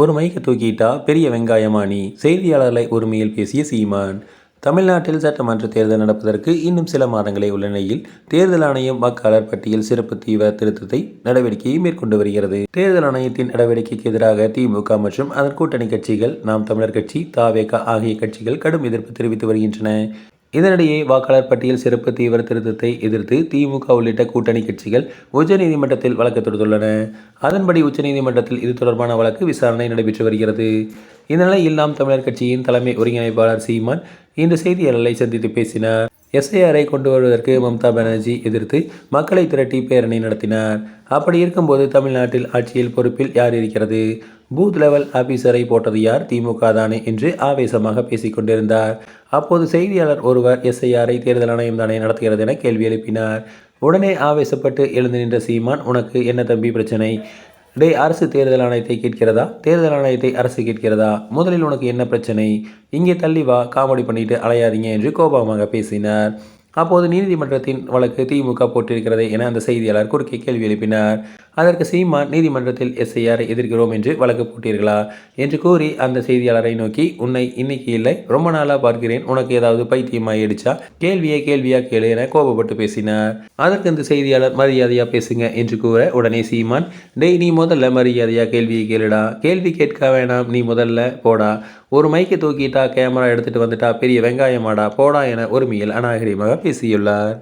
ஒரு மைக்கு தூக்கிட்டா பெரிய வெங்காயமா நீ? செய்தியாளர்களை ஒருமையில் பேசிய சீமான். தமிழ்நாட்டில் சட்டமன்ற தேர்தல் நடப்பதற்கு இன்னும் சில மாதங்களே உள்ள நிலையில் தேர்தல் ஆணையம் வாக்காளர் பட்டியல் சிறப்பு தீவிர திருத்தத்தை நடவடிக்கையை மேற்கொண்டு வருகிறது. தேர்தல் ஆணையத்தின் நடவடிக்கைக்கு எதிராக திமுக மற்றும் அதன் கூட்டணி கட்சிகள், நாம் தமிழர் கட்சி, தவேக ஆகிய கட்சிகள் கடும் எதிர்ப்பு தெரிவித்து வருகின்றன. இதனிடையே வாக்காளர் பட்டியல் சிறப்பு தீவிர திருத்தத்தை எதிர்த்து திமுக உள்ளிட்ட கூட்டணி கட்சிகள் உச்சநீதிமன்றத்தில் வழக்கு தொடுத்துள்ளன. அதன்படி உச்சநீதிமன்றத்தில் இது தொடர்பான வழக்கு விசாரணை நடைபெற்று வருகிறது. இந்த நிலையில் நாம் தமிழர் கட்சியின் தலைமை ஒருங்கிணைப்பாளர் சீமான் இன்று செய்தியாளர்களை சந்தித்து பேசினார். எஸ்ஐஆரை கொண்டு வருவதற்கு மம்தா பானர்ஜி எதிர்த்து மக்களை திரட்டி பேரணி நடத்தினார். அப்படி இருக்கும்போது தமிழ்நாட்டில் ஆட்சியில் பொறுப்பில் யார் இருக்கிறது? பூத் லெவல் ஆபீசரை போட்டது யார்? திமுக தானே என்று ஆவேசமாக பேசிக் கொண்டிருந்தார். அப்போது செய்தியாளர் ஒருவர் எஸ்ஐஆரை தேர்தல் ஆணையம் தானே நடத்துகிறது என கேள்வி எழுப்பினார். உடனே ஆவேசப்பட்டு எழுந்து நின்ற சீமான், உனக்கு என்ன தம்பி பிரச்சனை? அரசு தேர்தல் ஆணையத்தை கேட்கிறதா? தேர்தல் ஆணையத்தை அரசு கேட்கிறதா? முதலில் உனக்கு என்ன பிரச்சனை? இங்கே தள்ளி வா, காமெடி பண்ணிட்டு அலையாதீங்க என்று கோபமாக பேசினார். அப்போது நீதிமன்றத்தின் வழக்கு திமுக போட்டிருக்கிறதே என அந்த செய்தியாளர் குறுக்கே கேள்வி எழுப்பினார். அதற்கு சீமான், நீதிமன்றத்தில் எஸ்ஐஆரை எதிர்க்கிறோம் என்று வழக்கு போட்டீர்களா என்று கூறி அந்த செய்தியாளரை நோக்கி, உன்னை இன்னைக்கு இல்லை ரொம்ப நாளா பார்க்கிறேன், உனக்கு ஏதாவது பைத்தியமாயிடுச்சா? கேள்வியா கேளு என கோபப்பட்டு பேசினார். அதற்கு அந்த செய்தியாளர், மரியாதையா பேசுங்க என்று கூற உடனே சீமான், நீ முதல்ல மரியாதையா கேள்வியை கேளுடா, கேள்வி கேட்க வேணாம், நீ முதல்ல போடா, ஒரு மைக்கை தூக்கிட்டா கேமரா எடுத்துட்டு வந்துட்டா பெரிய வெங்காயமாடா போடா என ஒருமையில் அநாகரிகமாக பேசியுள்ளார்.